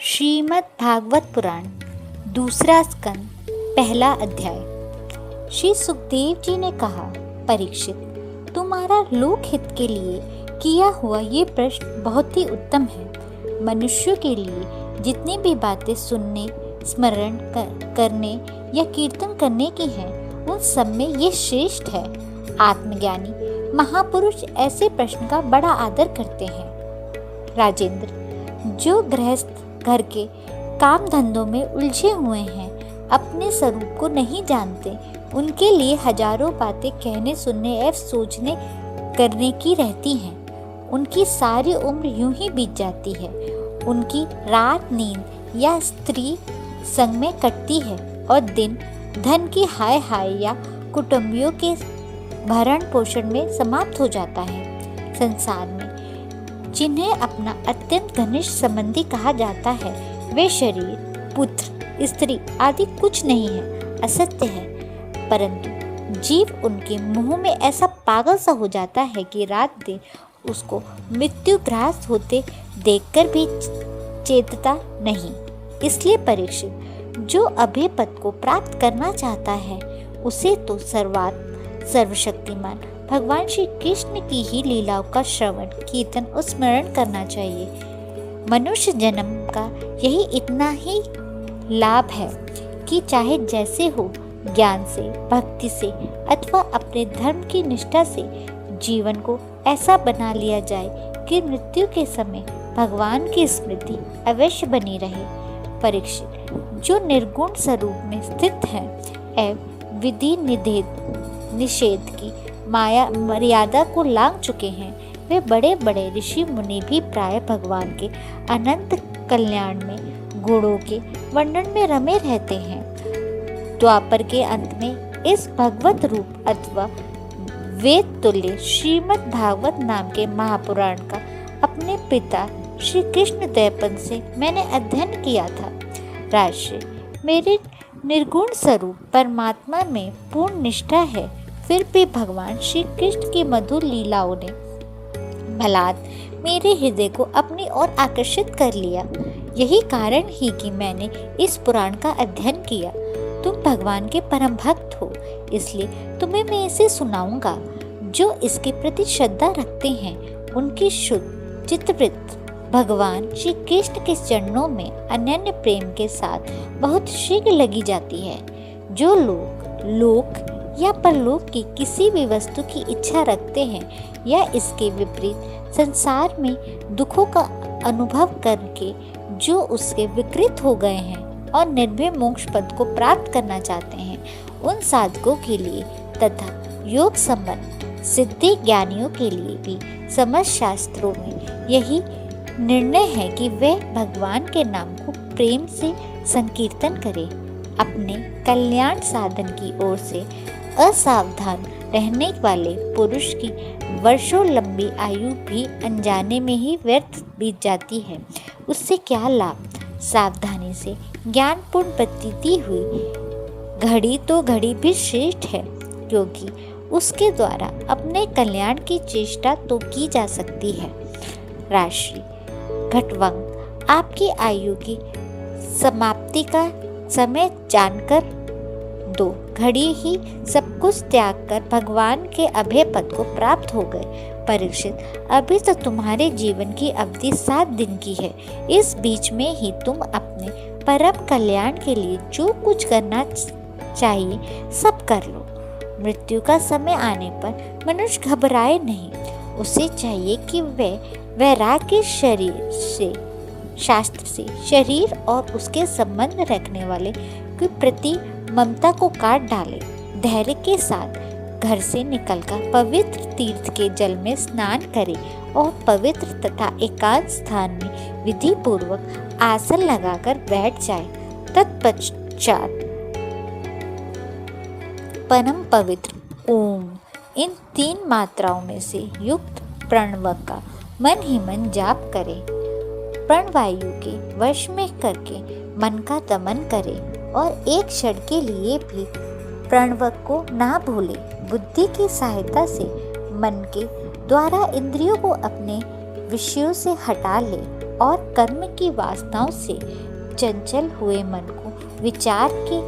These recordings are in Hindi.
श्रीमद् भागवत पुराण दूसरा स्कंद पहला अध्याय। श्री सुखदेव जी ने कहा, परीक्षित, तुम्हारा लोक हित के लिए किया हुआ ये प्रश्न बहुत ही उत्तम है। मनुष्यों के लिए जितनी भी बातें सुनने, स्मरण करने या कीर्तन करने की हैं, उन सब में ये श्रेष्ठ है। आत्मज्ञानी महापुरुष ऐसे प्रश्न का बड़ा आदर करते हैं। राजेंद्र, जो गृहस्थ घर के काम धंधों में उलझे हुए हैं, अपने स्वरूप को नहीं जानते, उनके लिए हजारों बातें कहने, सुनने एवं सोचने करने की रहती हैं। उनकी सारी उम्र यूं ही बीत जाती है। उनकी रात नींद या स्त्री संग में कटती है और दिन धन की हाय हाय या कुटुंबियों के भरण पोषण में समाप्त हो जाता है। संसार में जिन्हें अपना अत्यंत घनिष्ठ संबंधी कहा जाता है, वे शरीर, पुत्र, स्त्री आदि कुछ नहीं है, असत्य है। परंतु जीव उनके मुंह में ऐसा पागल सा हो जाता है कि रात दिन उसको मृत्यु ग्रास होते देखकर भी चेतता नहीं। इसलिए परीक्षित, जो अभय पद को प्राप्त करना चाहता है, उसे तो सर्वशक्तिमान भगवान श्री कृष्ण की ही लीलाओं का श्रवण, कीर्तन और स्मरण करना चाहिए। मनुष्य जन्म का यही इतना ही लाभ है कि चाहे जैसे हो, ज्ञान से, भक्ति से अथवा अपने धर्म की निष्ठा से जीवन को ऐसा बना लिया जाए कि मृत्यु के समय भगवान की स्मृति अवश्य बनी रहे। परीक्षित, जो निर्गुण स्वरूप में स्थित है एवं विधि निषेध की मर्यादा को लांघ चुके हैं, वे बड़े बड़े ऋषि मुनि भी प्राय भगवान के अनंत कल्याण में, गुणों के वर्णन में रमे रहते हैं। द्वापर के अंत में इस भगवत रूप अथवा वेद तुल्य श्रीमद् भागवत नाम के महापुराण का अपने पिता श्री कृष्ण दयापन से मैंने अध्ययन किया था। राजर्षि, मेरे निर्गुण स्वरूप परमात्मा में पूर्ण निष्ठा है, फिर भी भगवान श्री कृष्ण की मधुर लीलाओं ने भलात मेरे हृदय को अपनी ओर आकर्षित कर लिया। यही कारण ही कि मैंने इस पुराण का अध्ययन किया। तुम भगवान के परम भक्त हो, इसलिए तुम्हें मैं इसे सुनाऊंगा। जो इसके प्रति श्रद्धा रखते हैं, उनकी शुद्ध चित्तवृत्ति भगवान श्री कृष्ण के चरणों में अनन्य प्रेम के साथ बहुत शीघ्र लगी जाती है। जो लोक या परलोक की किसी भी वस्तु की इच्छा रखते हैं या इसके विपरीत संसार में दुखों का अनुभव करके जो उसके विकृत हो गए हैं और निर्भय मोक्ष पद को प्राप्त करना चाहते हैं, उन साधकों के लिए तथा योग संबंध सिद्धि ज्ञानियों के लिए भी समस्त शास्त्रों में यही निर्णय है कि वे भगवान के नाम को प्रेम से संकीर्तन करें। अपने कल्याण साधन की ओर से असावधान रहने वाले पुरुष की वर्षों लंबी आयु भी अनजाने में ही व्यर्थ बीत जाती है। उससे क्या लाभ? सावधानी से ज्ञानपूर्ण प्रतीति हुई घड़ी तो घड़ी भी श्रेष्ठ है, क्योंकि उसके द्वारा अपने कल्याण की चेष्टा तो की जा सकती है। राशि घटवंग, आपकी आयु की समाप्ति का समय जानकर दो घड़ी ही सब कुछ त्याग कर भगवान के अभय पद को प्राप्त हो गए। परीक्षित, अभी तो तुम्हारे जीवन की अवधि 7 दिन की है। इस बीच में ही तुम अपने परम कल्याण के लिए जो कुछ करना चाहिए सब कर लो। मृत्यु का समय आने पर मनुष्य घबराए नहीं। उसे चाहिए कि वह वैराग्य शास्त्र से शरीर और उसके संबंध रखने वाले के प्रति ममता को काट डाले। धैर्य के साथ घर से निकलकर पवित्र तीर्थ के जल में स्नान करे और पवित्र तथा एकांत स्थान में विधि पूर्वक आसन लगाकर बैठ जाए। तत्पश्चात परम पवित्र ओम इन 3 मात्राओं में से युक्त प्रणव का मन ही मन जाप करे। प्राणवायु के वश में करके मन का दमन करे और एक क्षण के लिए भी प्रणव को ना भूले। बुद्धि की सहायता से मन के द्वारा इंद्रियों को अपने विषयों से हटा ले और कर्म की वासनाओं से चंचल हुए मन को विचार के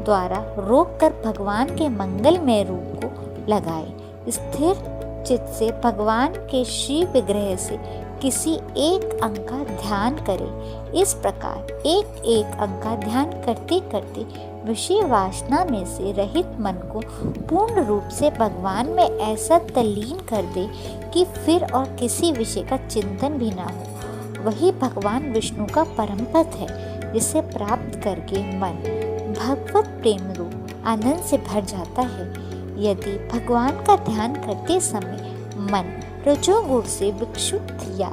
द्वारा रोककर भगवान के मंगलमय रूप को लगाए। स्थिर चित्त से भगवान के श्री विग्रह से किसी एक अंग का ध्यान करें। इस प्रकार एक एक अंग का ध्यान करते करते विषय वासना में से रहित मन को पूर्ण रूप से भगवान में ऐसा तल्लीन कर दे कि फिर और किसी विषय का चिंतन भी ना हो। वही भगवान विष्णु का परम पद है, जिसे प्राप्त करके मन भगवत प्रेम रूप आनंद से भर जाता है। यदि भगवान का ध्यान करते समय मन रजोगुण से विक्षुब्ध या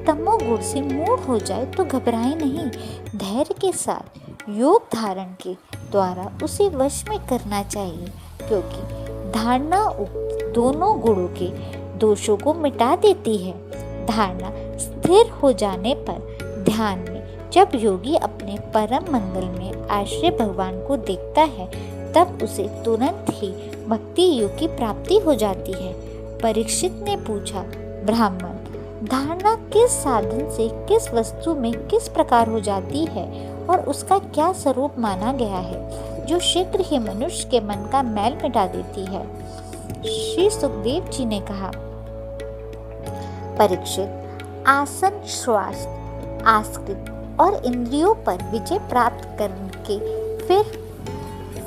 तमोगुण से मूढ़ हो जाए तो घबराए नहीं, धैर्य के साथ योग धारण के द्वारा उसे वश में करना चाहिए, क्योंकि धारणा उक्त दोनों गुणों के दोषों को मिटा देती है। धारणा स्थिर हो जाने पर ध्यान में जब योगी अपने परम मंगल में आश्रय भगवान को देखता है, तब उसे तुरंत ही भक्ति योग की प्राप्ति हो जाती है। परीक्षित ने पूछा, ब्राह्मण, धारणा किस साधन से किस वस्तु में किस प्रकार हो जाती है और उसका क्या स्वरूप माना गया है, जो शीघ्र ही मनुष्य के मन का मैल मिटा देती है? श्री सुखदेव जी ने कहा, परीक्षित, आसन, श्वास, आस्कृत और इंद्रियों पर विजय प्राप्त करके फिर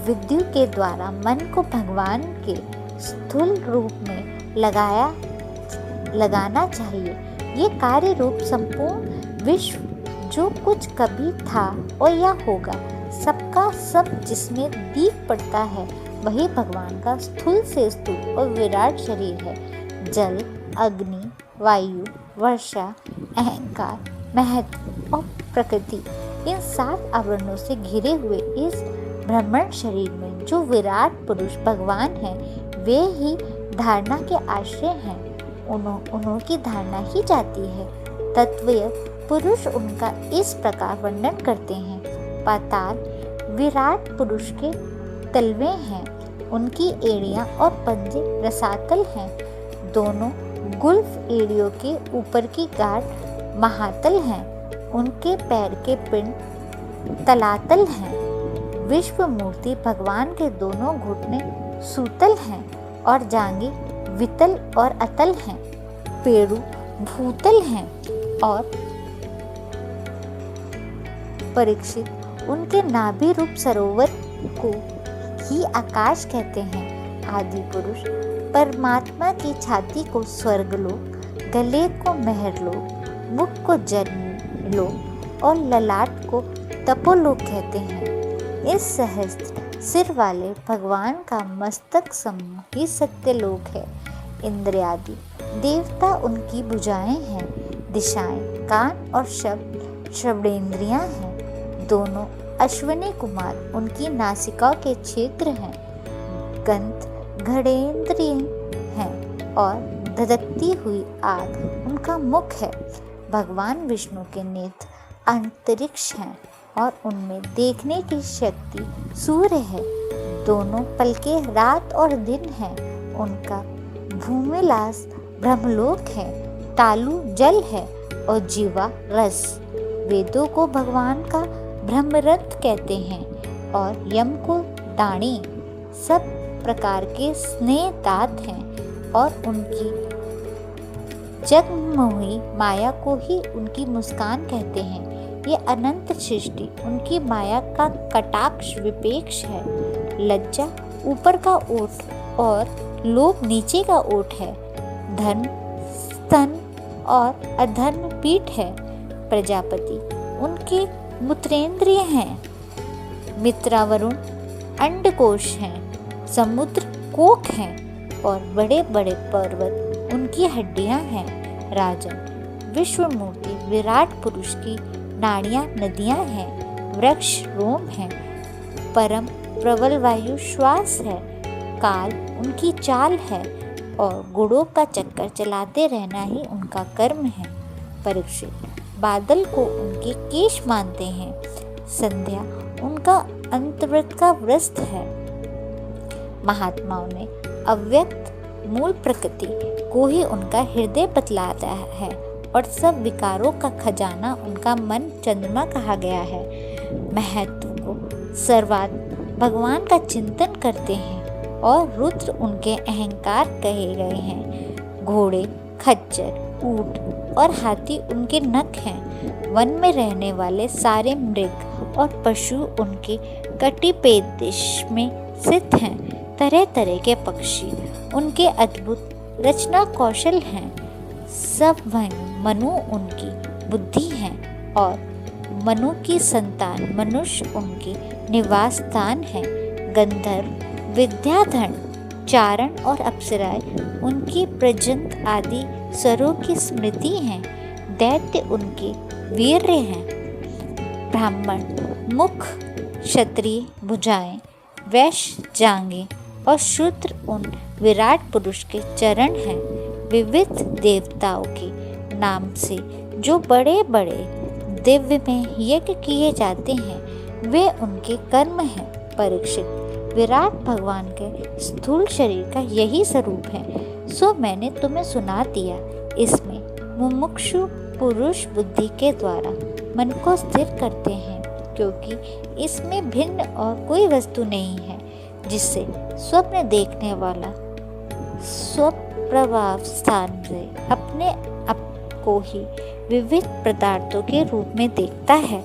विद्युत के द्वारा मन को भगवान के स्थूल रूप में लगाना चाहिए। ये कार्य रूप संपूर्ण विश्व जो कुछ कभी था और या होगा, सबका सब जिसमें दीप पड़ता है, वही भगवान का स्थूल से स्थूल और विराट शरीर है। जल, अग्नि, वायु, वर्षा, अहंकार, महत्व और प्रकृति, इन 7 आवरणों से घिरे हुए इस ब्रह्मांड शरीर में जो विराट पुरुष भगवान हैं, वे ही धारणा के आश्रय हैं। उन्हों की धारणा ही जाती है। तत्वीय पुरुष उनका इस प्रकार वर्णन करते हैं। पाताल विराट पुरुष के तलवे हैं, उनकी एड़ियां और पंजे रसातल हैं। दोनों गुल्फ एड़ियों के ऊपर की गांठ महातल हैं, उनके पैर के पिंड तलातल हैं। विश्व मूर्ति भगवान के दोनों घुटने सूतल हैं और जांघें वितल और अतल हैं। पेड़ू भूतल हैं और परीक्षित, उनके नाभि रूप सरोवर को ही आकाश कहते हैं। आदि पुरुष परमात्मा की छाती को स्वर्गलोक, गले को महरलोक, मुख को जन्मलोक और ललाट को तपोलोक कहते हैं। इस सहस्त्र सिर वाले भगवान का मस्तक समूह ही सत्यलोक है। इंद्रियादि देवता उनकी भुजाएं हैं। दिशाएं कान और शब्द श्रवणेंद्रियां हैं। दोनों अश्विनी कुमार उनकी नासिका के क्षेत्र हैं। गंध घड़ेंद्रिय हैं और धधकती हुई आग उनका मुख है। भगवान विष्णु के नेत्र अंतरिक्ष हैं और उनमें देखने की शक्ति सूर्य है। दोनों पलके रात और दिन हैं। उनका भूमिलास ब्रह्मलोक है। तालु जल है और जीवा रस। वेदों को भगवान का ब्रह्मरथ कहते हैं और यम को दाणी। सब प्रकार के स्नेह दात हैं और उनकी जगमोही माया को ही उनकी मुस्कान कहते हैं। ये अनंत सृष्टि उनकी माया का कटाक्ष विपेक्ष है। लज्जा ऊपर का ओठ और लोभ नीचे का ओठ है। धन स्तन और अधर्म पीठ है। प्रजापति उनके मूत्रेंद्रिय हैं। मित्रावरुण अंडकोश हैं। समुद्र कोक हैं और बड़े बड़े पर्वत उनकी हड्डियां हैं। राजन विश्वमूर्ति विराट पुरुष की नाड़ियां नदियां हैं। वृक्ष रोम हैं। परम प्रबल वायु श्वास है। काल उनकी चाल है और गुणों का चक्कर चलाते रहना ही उनका कर्म है। परीक्षित बादल को उनके केश मानते हैं। संध्या उनका अंतर्वृत्त का वृत्त है। महात्माओं ने अव्यक्त मूल प्रकृति को ही उनका हृदय बतलाता है और सब विकारों का खजाना उनका मन चंद्रमा कहा गया है। महत्व को सर्वात भगवान का चिंतन करते हैं और रुद्र उनके अहंकार कहे गए हैं। घोड़े, खच्चर, ऊंट और हाथी उनके नख हैं। वन में रहने वाले सारे मृग और पशु उनके कटिपेदेश में स्थित हैं। तरह तरह के पक्षी उनके अद्भुत रचना कौशल हैं। सब मनु उनकी बुद्धि हैं और मनु की संतान मनुष्य उनके निवास स्थान है। गंधर्व, विद्याधर, चारण और अप्सराएं उनकी प्रजंत आदि स्वरों की स्मृति हैं। दैत्य उनके वीर्य हैं। ब्राह्मण मुख, क्षत्रिय भुजाएं, वैश्य जांघें और शूद्र उन विराट पुरुष के चरण हैं। विविध देवताओं के नाम से जो बड़े बड़े दिव्य में यज्ञ किए जाते हैं वे उनके कर्म हैं। परीक्षित, विराट भगवान के स्थूल शरीर का यही स्वरूप है, सो मैंने तुम्हें सुना दिया। इसमें मुमुक्षु पुरुष बुद्धि के द्वारा मन को स्थिर करते हैं, क्योंकि इसमें भिन्न और कोई वस्तु नहीं है जिससे स्वप्न देखने वाला स्वप्रभाव स्थान से अपने आप को ही विविध पदार्थों के रूप में देखता है।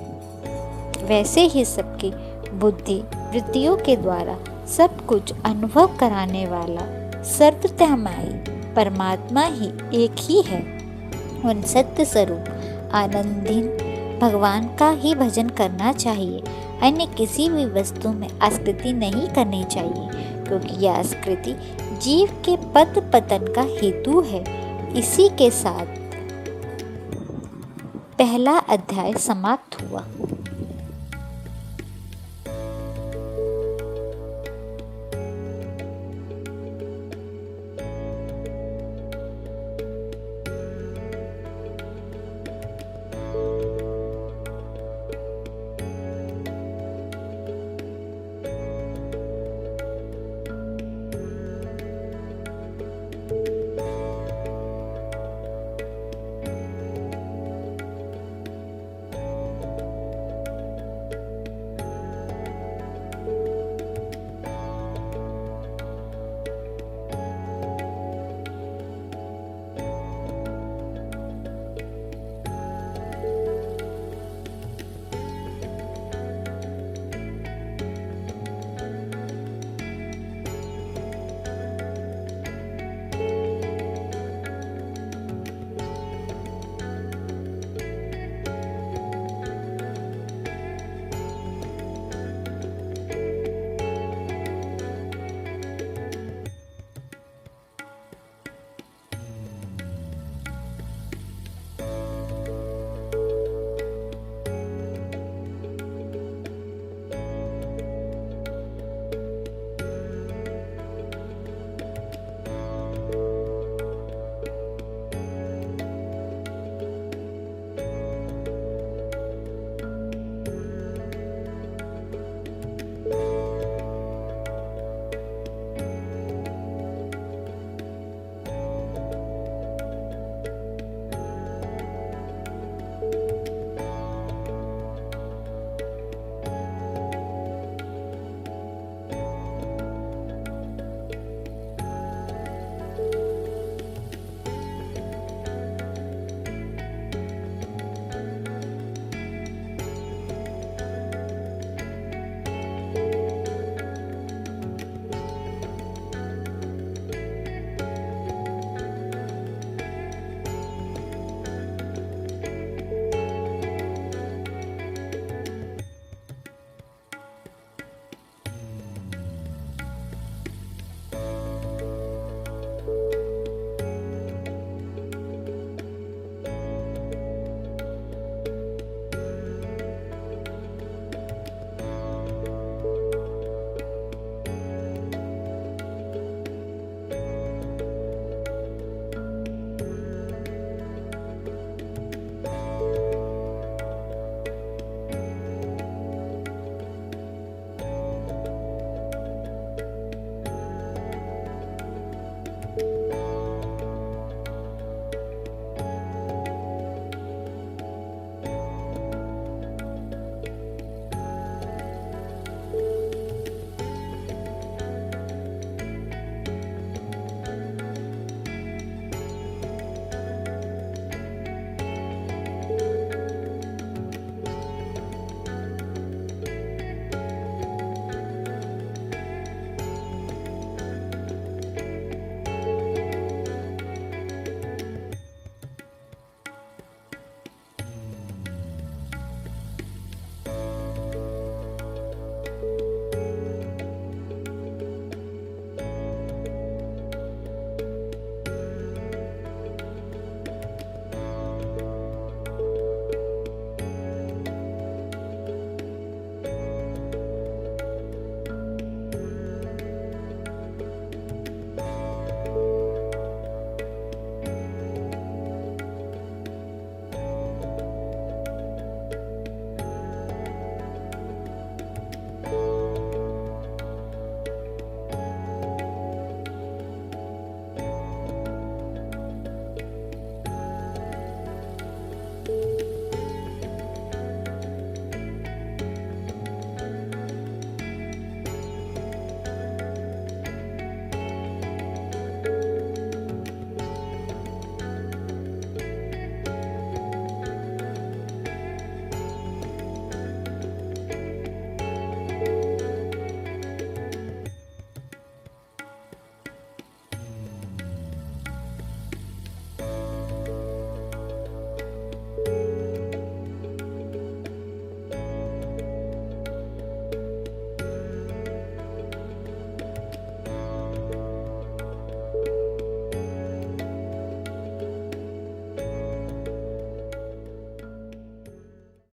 वैसे ही सबकी बुद्धि वृत्तियों के द्वारा सब कुछ अनुभव कराने वाला सर्वतमयी परमात्मा ही एक ही है। उन सत्य स्वरूप आनंदहीन भगवान का ही भजन करना चाहिए। अन्य किसी भी वस्तु में आसक्ति नहीं करनी चाहिए, क्योंकि यह आसक्ति जीव के पद पतन का हेतु है। इसी के साथ पहला अध्याय समाप्त हुआ।